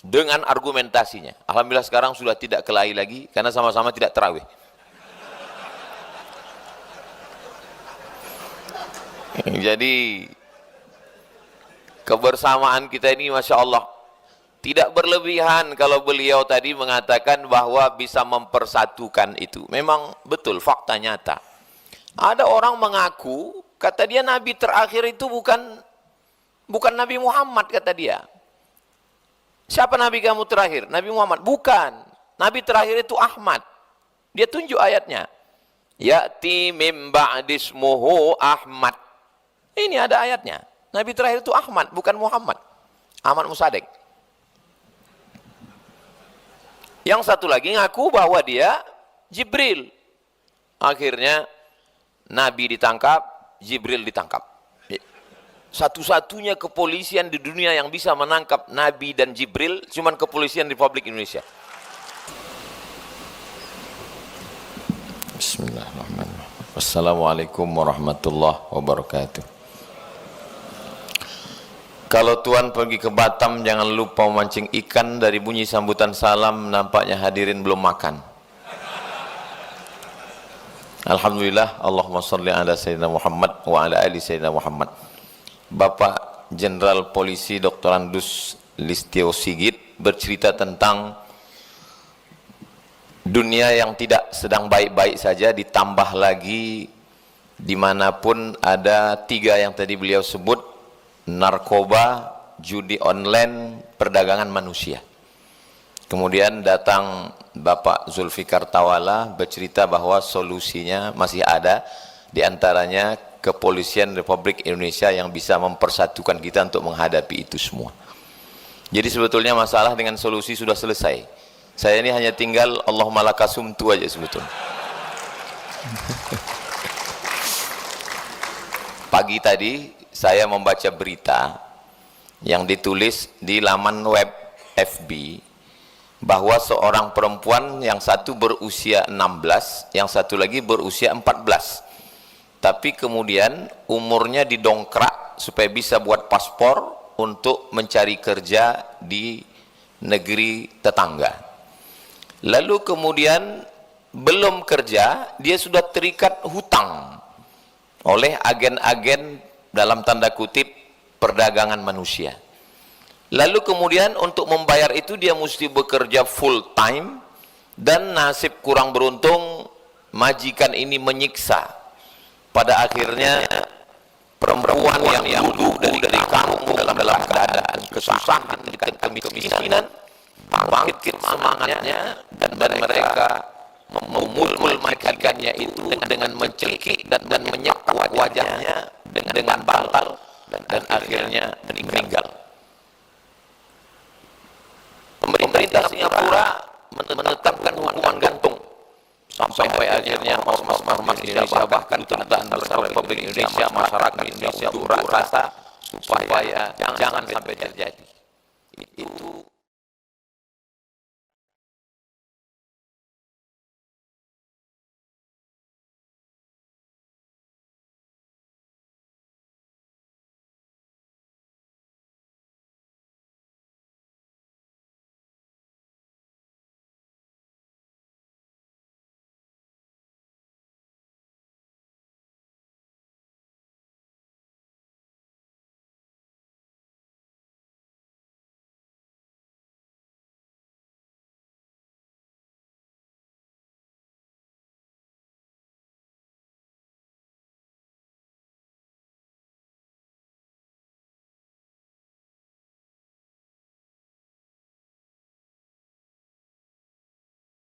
dengan argumentasinya. Alhamdulillah sekarang sudah tidak kelahi lagi karena sama-sama tidak tarawih. Jadi kebersamaan kita ini Masya Allah tidak berlebihan. Kalau beliau tadi mengatakan bahwa bisa mempersatukan itu, memang betul, fakta nyata. Ada orang mengaku, kata dia Nabi terakhir itu bukan Nabi Muhammad, kata dia. Siapa Nabi kamu terakhir? Nabi Muhammad. Bukan, Nabi terakhir itu Ahmad. Dia tunjuk ayatnya, ya'ti mim ba'dismuhu Ahmad. Ini ada ayatnya, Nabi terakhir itu Ahmad, bukan Muhammad. Ahmad Musaddiq. Yang satu lagi ngaku bahwa dia Jibril. Akhirnya Nabi ditangkap, Jibril ditangkap. Satu-satunya kepolisian di dunia yang bisa menangkap Nabi dan Jibril cuman kepolisian Republik Indonesia. Bismillahirrahmanirrahim. Wassalamualaikum warahmatullahi wabarakatuh. Kalau Tuan pergi ke Batam, jangan lupa memancing ikan. Dari bunyi sambutan salam, nampaknya hadirin belum makan. Alhamdulillah, Allahumma sholli ala Sayyidina Muhammad wa ala ali Sayyidina Muhammad. Bapak Jenderal Polisi Dr. Andus Listio Sigit bercerita tentang dunia yang tidak sedang baik-baik saja, ditambah lagi dimanapun ada tiga yang tadi beliau sebut: narkoba, judi online, perdagangan manusia. Kemudian datang Bapak Zulfikar Tawala bercerita bahwa solusinya masih ada, diantaranya Kepolisian Republik Indonesia yang bisa mempersatukan kita untuk menghadapi itu semua. Jadi sebetulnya masalah dengan solusi sudah selesai. Saya ini hanya tinggal Allahumma lakasumtu aja sebetulnya. Pagi tadi saya membaca berita yang ditulis di laman web FB bahwa seorang perempuan, yang satu berusia 16, yang satu lagi berusia 14. Tapi kemudian umurnya didongkrak supaya bisa buat paspor untuk mencari kerja di negeri tetangga. Lalu kemudian belum kerja, dia sudah terikat hutang oleh agen-agen dalam tanda kutip perdagangan manusia. Lalu kemudian untuk membayar itu dia mesti bekerja full time, dan nasib kurang beruntung majikan ini menyiksa. Pada akhirnya perempuan yang dulu dari kampung dalam keadaan kesusahan, dekat kemiskinan, bangkit semangatnya, dan mereka memukul majikannya itu dengan mencekik dan menyekap wajahnya dengan bantal, dan akhirnya meninggal. Pemerintah Singapura menetapkan hukuman gantung sampai akhirnya mas-mas Indonesia, bahkan kedutaan besar Republik Indonesia, masyarakat Indonesia unjuk rasa supaya jangan sampai terjadi. Itu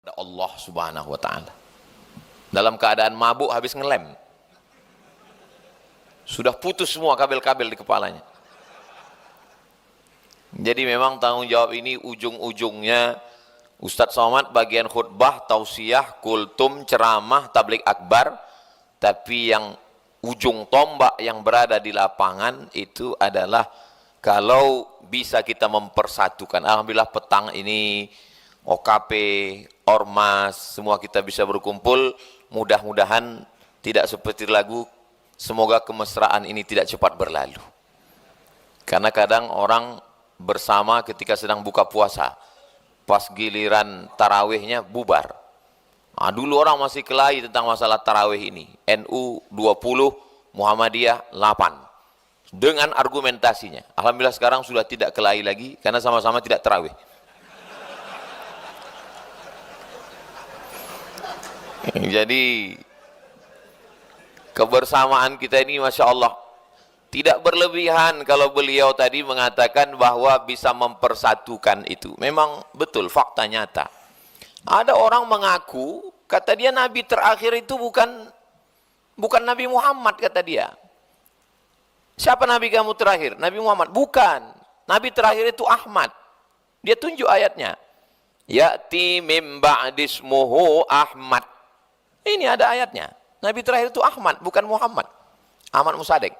Allah Subhanahu wa ta'ala dalam keadaan mabuk habis ngelem, sudah putus semua kabel-kabel di kepalanya. Jadi memang tanggung jawab ini ujung-ujungnya Ustadz Somad bagian khutbah, tausiah, kultum, ceramah, tablik akbar, tapi yang ujung tombak yang berada di lapangan itu adalah kalau bisa kita mempersatukan. Alhamdulillah petang ini OKP, Ormas, semua kita bisa berkumpul. Mudah-mudahan tidak seperti lagu, semoga kemesraan ini tidak cepat berlalu. Karena kadang orang bersama ketika sedang buka puasa. Pas giliran tarawihnya bubar. Nah, dulu orang masih kelahi tentang masalah tarawih ini. NU 20, Muhammadiyah 8. Dengan argumentasinya. Alhamdulillah sekarang sudah tidak kelahi lagi karena sama-sama tidak tarawih. Jadi kebersamaan kita ini Masya Allah tidak berlebihan. Kalau beliau tadi mengatakan bahwa bisa mempersatukan itu, memang betul, fakta nyata. Ada orang mengaku, kata dia Nabi terakhir itu bukan Nabi Muhammad, kata dia. Siapa Nabi kamu terakhir? Nabi Muhammad. Bukan, Nabi terakhir itu Ahmad. Dia tunjuk ayatnya, ya'ti mim ba'dismuhu Ahmad. Ini ada ayatnya, Nabi terakhir itu Ahmad, bukan Muhammad. Ahmad Musaddiq.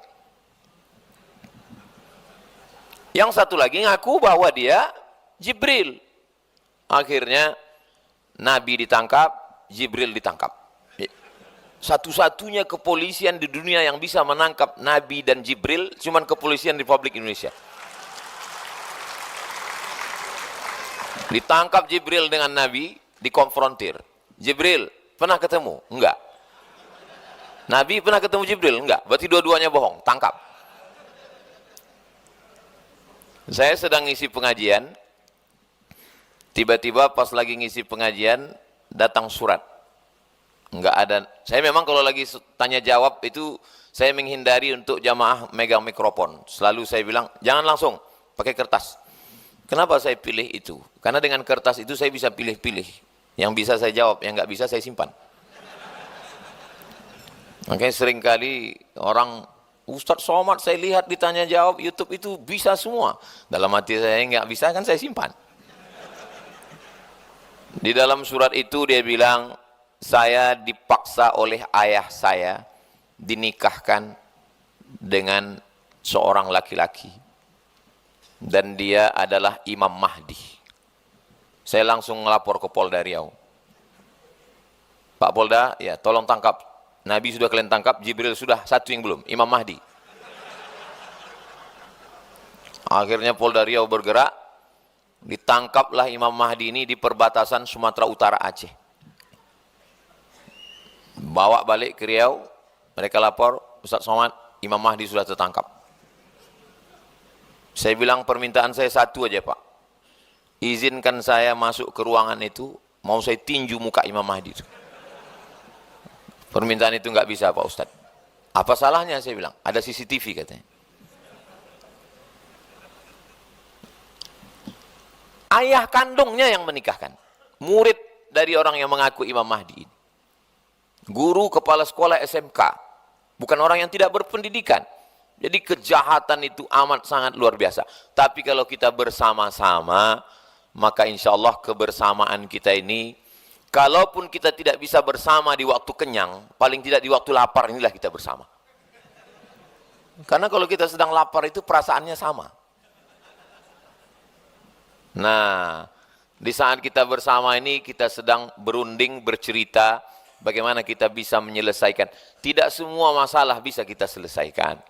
Yang satu lagi ngaku bahwa dia Jibril. Akhirnya Nabi ditangkap, Jibril ditangkap. Satu-satunya kepolisian di dunia yang bisa menangkap Nabi dan Jibril cuman kepolisian Republik Indonesia. Ditangkap Jibril dengan Nabi, dikonfrontir. Jibril, pernah ketemu? Enggak. Nabi pernah ketemu Jibril? Enggak. Berarti dua-duanya bohong, tangkap. Saya sedang ngisi pengajian, tiba-tiba pas lagi ngisi pengajian, datang surat. Enggak ada, saya memang kalau lagi tanya jawab itu, saya menghindari untuk jamaah megang mikrofon. Selalu saya bilang, jangan langsung, pakai kertas. Kenapa saya pilih itu? Karena dengan kertas itu saya bisa pilih-pilih. Yang bisa saya jawab, yang enggak bisa saya simpan. Makanya seringkali orang, Ustadz Somad saya lihat ditanya jawab YouTube itu bisa semua. Dalam hati saya nggak bisa kan saya simpan. Di dalam surat itu dia bilang, saya dipaksa oleh ayah saya dinikahkan dengan seorang laki-laki. Dan dia adalah Imam Mahdi. Saya langsung melapor ke Polda Riau. Pak Polda, ya tolong tangkap. Nabi sudah kalian tangkap, Jibril sudah, satu yang belum, Imam Mahdi. Akhirnya Polda Riau bergerak, ditangkaplah Imam Mahdi ini di perbatasan Sumatera Utara Aceh. Bawa balik ke Riau, mereka lapor, Ustadz Somad, Imam Mahdi sudah tertangkap. Saya bilang permintaan saya satu aja Pak, izinkan saya masuk ke ruangan itu, mau saya tinju muka Imam Mahdi itu. Permintaan itu nggak bisa Pak Ustadz. Apa salahnya saya bilang? Ada CCTV katanya. Ayah kandungnya yang menikahkan. Murid dari orang yang mengaku Imam Mahdi ini. Guru kepala sekolah SMK. Bukan orang yang tidak berpendidikan. Jadi kejahatan itu amat sangat luar biasa. Tapi kalau kita bersama-sama, maka insya Allah kebersamaan kita ini, kalaupun kita tidak bisa bersama di waktu kenyang, paling tidak di waktu lapar inilah kita bersama. Karena kalau kita sedang lapar itu perasaannya sama. Nah, di saat kita bersama ini kita sedang berunding, bercerita bagaimana kita bisa menyelesaikan. Tidak semua masalah bisa kita selesaikan.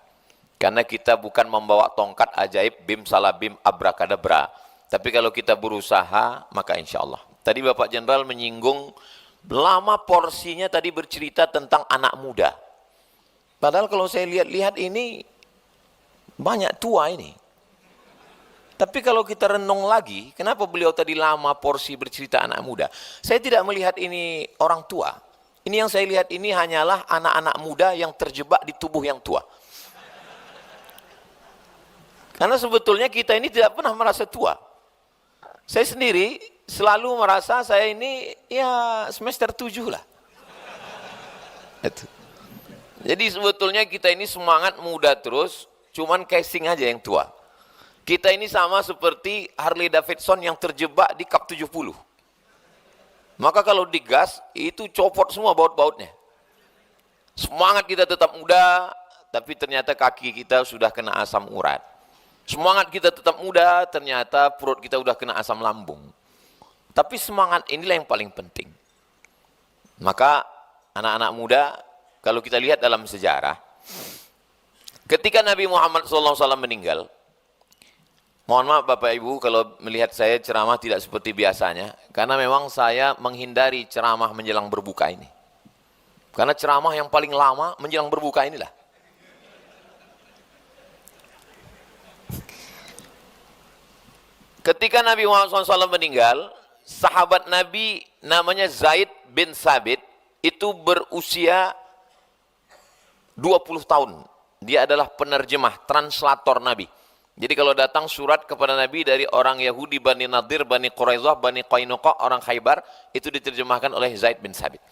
Karena kita bukan membawa tongkat ajaib, bim salabim abrakadabra. Tapi kalau kita berusaha, maka insya Allah. Tadi Bapak Jenderal menyinggung, lama porsinya tadi bercerita tentang anak muda. Padahal kalau saya lihat-lihat ini, banyak tua ini. Tapi kalau kita renung lagi, kenapa beliau tadi lama porsi bercerita anak muda? Saya tidak melihat ini orang tua. Ini yang saya lihat ini hanyalah anak-anak muda yang terjebak di tubuh yang tua. Karena sebetulnya kita ini tidak pernah merasa tua. Saya sendiri selalu merasa saya ini ya semester 7 lah. Itu. Jadi sebetulnya kita ini semangat muda terus, cuman casing aja yang tua. Kita ini sama seperti Harley Davidson yang terjebak di kap 70. Maka kalau digas, itu copot semua baut-bautnya. Semangat kita tetap muda, tapi ternyata kaki kita sudah kena asam urat. Semangat kita tetap muda, ternyata perut kita sudah kena asam lambung. Tapi semangat inilah yang paling penting. Maka anak-anak muda, kalau kita lihat dalam sejarah, ketika Nabi Muhammad SAW meninggal, Mohon maaf Bapak Ibu kalau melihat saya ceramah tidak seperti biasanya, karena memang saya menghindari ceramah menjelang berbuka ini. Karena ceramah yang paling lama menjelang berbuka inilah. Ketika Nabi Muhammad SAW meninggal, sahabat Nabi namanya Zaid bin Sabit itu berusia 20 tahun. Dia adalah penerjemah, translator Nabi. Jadi kalau datang surat kepada Nabi dari orang Yahudi, Bani Nadir, Bani Quraidah, Bani Qainuqa, orang Khaybar, itu diterjemahkan oleh Zaid bin Sabit.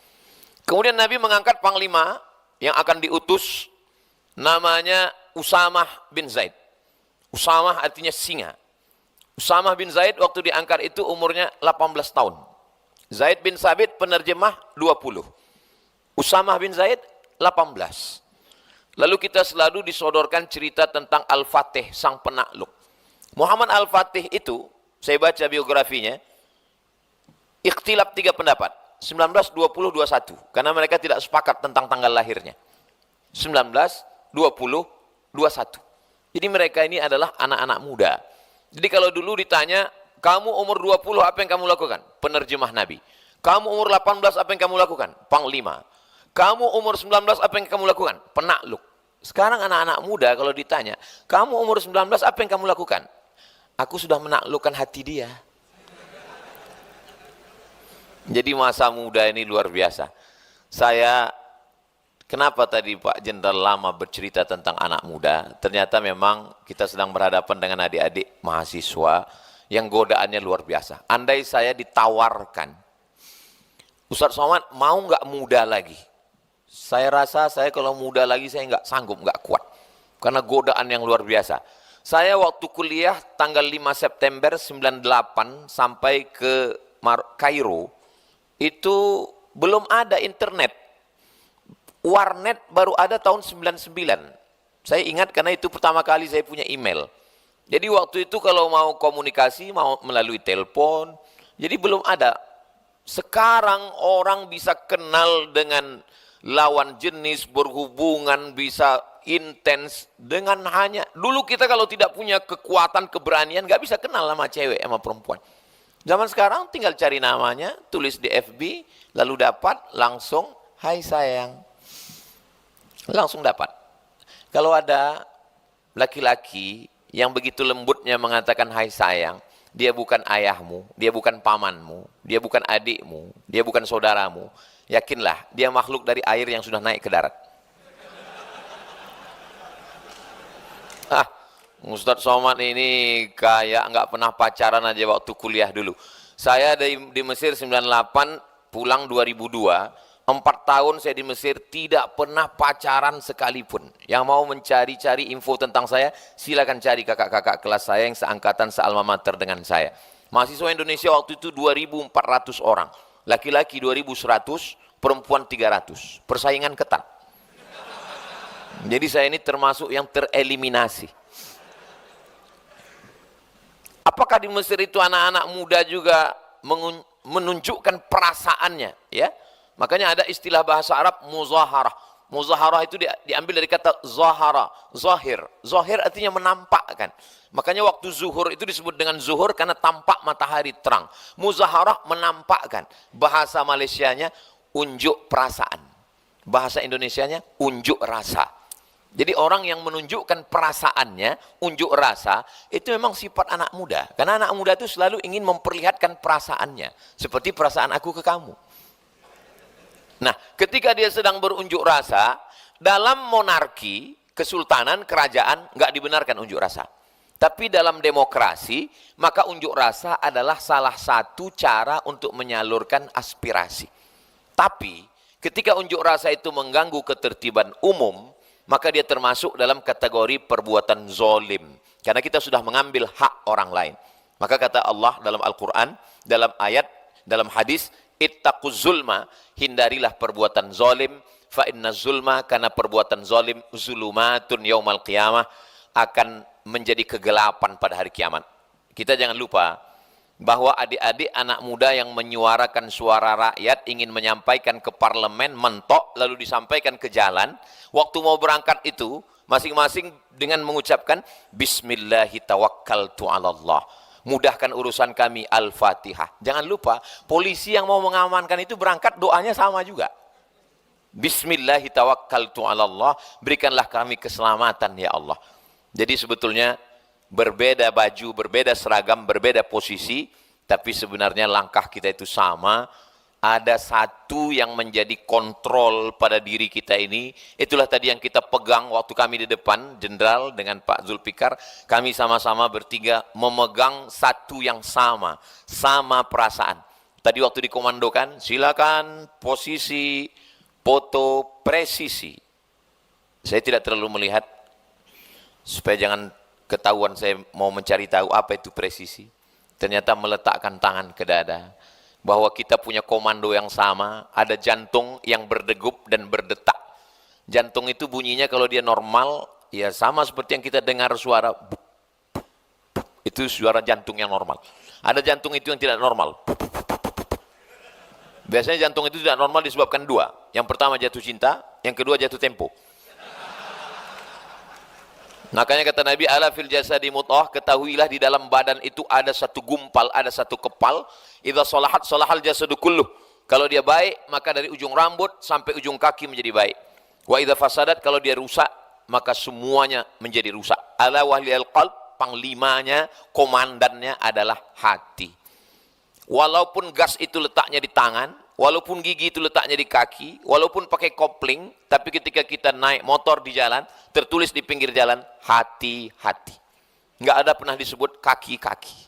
Kemudian Nabi mengangkat panglima yang akan diutus, namanya Usamah bin Zaid. Usamah artinya singa. Usamah bin Zaid waktu diangkat itu umurnya 18 tahun. Zaid bin Sabit penerjemah 20. Usamah bin Zaid 18. Lalu kita selalu disodorkan cerita tentang Al-Fatih, sang penakluk. Muhammad Al-Fatih itu, saya baca biografinya, ikhtilaf 3 pendapat. 19, 20, 21. Karena mereka tidak sepakat tentang tanggal lahirnya. 19, 20, 21. Jadi mereka ini adalah anak-anak muda. Jadi kalau dulu ditanya, kamu umur 20 apa yang kamu lakukan? Penerjemah Nabi. Kamu umur 18 apa yang kamu lakukan? Panglima. Kamu umur 19 apa yang kamu lakukan? Penakluk. Sekarang anak-anak muda kalau ditanya, kamu umur 19 apa yang kamu lakukan? Aku sudah menaklukkan hati dia. Jadi masa muda ini luar biasa. Kenapa tadi Pak Jenderal lama bercerita tentang anak muda? Ternyata memang kita sedang berhadapan dengan adik-adik mahasiswa yang godaannya luar biasa. Andai saya ditawarkan, Ustadz Somad mau nggak muda lagi? Saya rasa saya kalau muda lagi saya nggak sanggup, nggak kuat. Karena godaan yang luar biasa. Saya waktu kuliah tanggal 5 September 98 sampai ke Kairo, itu belum ada internet. Warnet baru ada tahun 99. Saya ingat karena itu pertama kali saya punya email. Jadi waktu itu kalau mau komunikasi, mau melalui telepon, jadi belum ada. Sekarang orang bisa kenal dengan lawan jenis, berhubungan bisa intens dengan hanya, dulu kita kalau tidak punya kekuatan, keberanian, nggak bisa kenal sama cewek, sama perempuan. Zaman sekarang tinggal cari namanya, tulis di FB, lalu dapat, langsung, hai sayang. Langsung dapat. Kalau ada laki-laki yang begitu lembutnya mengatakan hai sayang, dia bukan ayahmu, dia bukan pamanmu, dia bukan adikmu, dia bukan saudaramu, yakinlah dia makhluk dari air yang sudah naik ke darat. Ustadz Somad ini kayak nggak pernah pacaran aja waktu kuliah dulu. Saya di Mesir 98, pulang 2002. 4 tahun saya di Mesir tidak pernah pacaran sekalipun. Yang mau mencari-cari info tentang saya, silakan cari kakak-kakak kelas saya yang seangkatan, sealma mater dengan saya. Mahasiswa Indonesia waktu itu 2.400 orang. Laki-laki 2.100, perempuan 300. Persaingan ketat. Jadi saya ini termasuk yang tereliminasi. Apakah di Mesir itu anak-anak muda juga menunjukkan perasaannya? Ya. Makanya ada istilah bahasa Arab muzaharah. Muzaharah itu diambil dari kata zahara, zahir. Zahir artinya menampakkan. Makanya waktu zuhur itu disebut dengan zuhur karena tampak matahari terang. Muzaharah menampakkan. Bahasa Malaysianya unjuk perasaan. Bahasa Indonesianya unjuk rasa. Jadi orang yang menunjukkan perasaannya, unjuk rasa, itu memang sifat anak muda. Karena anak muda itu selalu ingin memperlihatkan perasaannya. Seperti perasaan aku ke kamu. Nah, ketika dia sedang berunjuk rasa, dalam monarki, kesultanan, kerajaan, nggak dibenarkan unjuk rasa. Tapi dalam demokrasi, maka unjuk rasa adalah salah satu cara untuk menyalurkan aspirasi. Tapi, ketika unjuk rasa itu mengganggu ketertiban umum, maka dia termasuk dalam kategori perbuatan zolim. Karena kita sudah mengambil hak orang lain. Maka kata Allah dalam Al-Quran, dalam ayat, dalam hadis, ittaquz zulma, hindarilah perbuatan zalim, fa inna zulma, karena perbuatan zalim zulumatun yaumal qiyamah, akan menjadi kegelapan pada hari kiamat. Kita jangan lupa bahwa adik-adik anak muda yang menyuarakan suara rakyat ingin menyampaikan ke parlemen, mentok lalu disampaikan ke jalan, waktu mau berangkat itu Masing-masing dengan mengucapkan Bismillahirrahmanirrahim. Mudahkan urusan kami, Al-Fatihah. Jangan lupa, polisi yang mau mengamankan itu berangkat doanya sama juga. Bismillahirrahmanirrahim. Berikanlah kami keselamatan ya Allah. Jadi sebetulnya berbeda baju, berbeda seragam, berbeda posisi, tapi sebenarnya langkah kita itu sama. Ada satu yang menjadi kontrol pada diri kita ini. Itulah tadi yang kita pegang waktu kami di depan, Jenderal dengan Pak Zulfikar. Kami sama-sama bertiga memegang satu yang sama, sama perasaan. Tadi waktu dikomandokan, silakan posisi, foto, presisi. Saya tidak terlalu melihat, supaya jangan ketahuan saya mau mencari tahu apa itu presisi. Ternyata meletakkan tangan ke dada. Bahwa kita punya komando yang sama, ada jantung yang berdegup dan berdetak. Jantung itu bunyinya kalau dia normal, ya sama seperti yang kita dengar suara, itu suara jantung yang normal. Ada jantung itu yang tidak normal. Biasanya jantung itu tidak normal disebabkan dua. Yang pertama jatuh cinta, yang kedua jatuh tempo. Makanya kata Nabi, ala fil jasadi mudghah, ketahuilah di dalam badan itu ada satu gumpal, ada satu kepal. Idza shalahat shalahal jasadu kulluh. Kalau dia baik, maka dari ujung rambut sampai ujung kaki menjadi baik. Wa idza fasadat, kalau dia rusak, maka semuanya menjadi rusak. Ala wahliyal qalb, panglimanya, komandannya adalah hati. Walaupun gas itu letaknya di tangan, walaupun gigi itu letaknya di kaki, walaupun pakai kopling, tapi ketika kita naik motor di jalan, tertulis di pinggir jalan, hati-hati. Nggak ada pernah disebut kaki-kaki.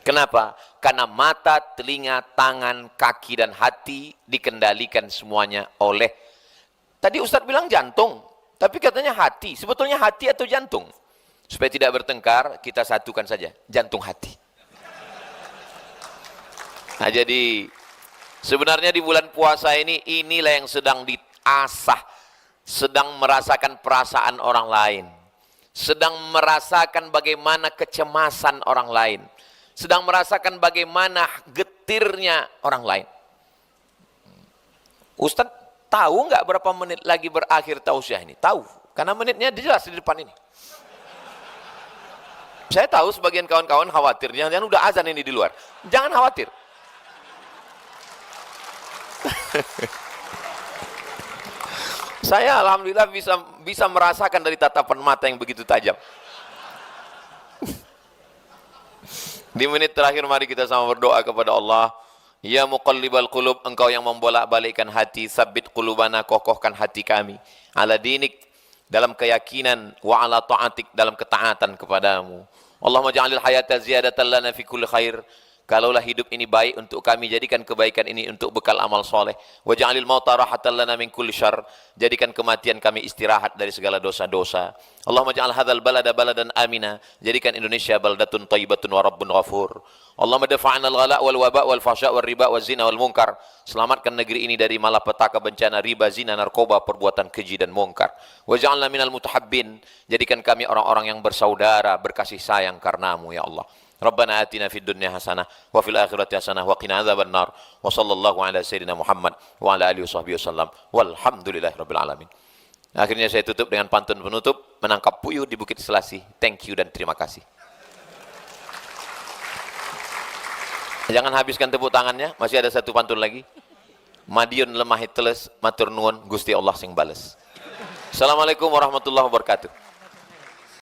Kenapa? Karena mata, telinga, tangan, kaki, dan hati dikendalikan semuanya oleh, tadi Ustadz bilang jantung, tapi katanya hati. Sebetulnya hati atau jantung? Supaya tidak bertengkar, kita satukan saja, jantung hati. Nah jadi, sebenarnya di bulan puasa ini, inilah yang sedang diasah, sedang merasakan perasaan orang lain, sedang merasakan bagaimana kecemasan orang lain, sedang merasakan bagaimana getirnya orang lain. Ustadz tahu nggak berapa menit lagi berakhir tausiah ini? Tahu, karena menitnya jelas di depan ini. Saya tahu sebagian kawan-kawan khawatir, jangan udah azan ini di luar. Jangan khawatir. Saya alhamdulillah bisa merasakan dari tatapan mata yang begitu tajam. Di menit terakhir mari kita sama berdoa kepada Allah. Ya muqallibal qulub, engkau yang membolak-balikkan hati, sabbit qulubana, kokohkan hati kami ala dinik, dalam keyakinan, wa ala ta'atik, dalam ketaatan kepadamu. Allahumma ja'alil hayata ziyadatan lana fi kulli khair. Kalaulah hidup ini baik untuk kami, jadikan kebaikan ini untuk bekal amal soleh. Wa ja'alil mauta rahatan lana min kulli syarr. Jadikan kematian kami istirahat dari segala dosa-dosa. Allahumma ja'al hadzal balada baladan amina. Jadikan Indonesia baldatun thayyibatun wa rabbun ghafur. Allahumma dafa'na al-ghala wal waba wal fahsya wal riba wal zina wal munkar. Selamatkan negeri ini dari malapetaka, bencana, riba, zina, narkoba, perbuatan keji dan munkar. Wa ja'alna minal mutahabbin. Jadikan kami orang-orang yang bersaudara, berkasih sayang karenamu ya Allah. Rabbana atina fid dunya hasanah wa fil akhirati hasanah wa qina adzabannar. Wa sallallahu ala sayyidina Muhammad wa ala alihi washabbihi wasallam. Walhamdulillahirabbil alamin. Akhirnya saya tutup dengan pantun penutup, menangkap puyuh di Bukit Selasih. Thank you dan terima kasih. Jangan habiskan tepuk tangannya, masih ada satu pantun lagi. Madiun lemah teles, matur nuwun Gusti Allah sing bales. Assalamualaikum warahmatullahi wabarakatuh.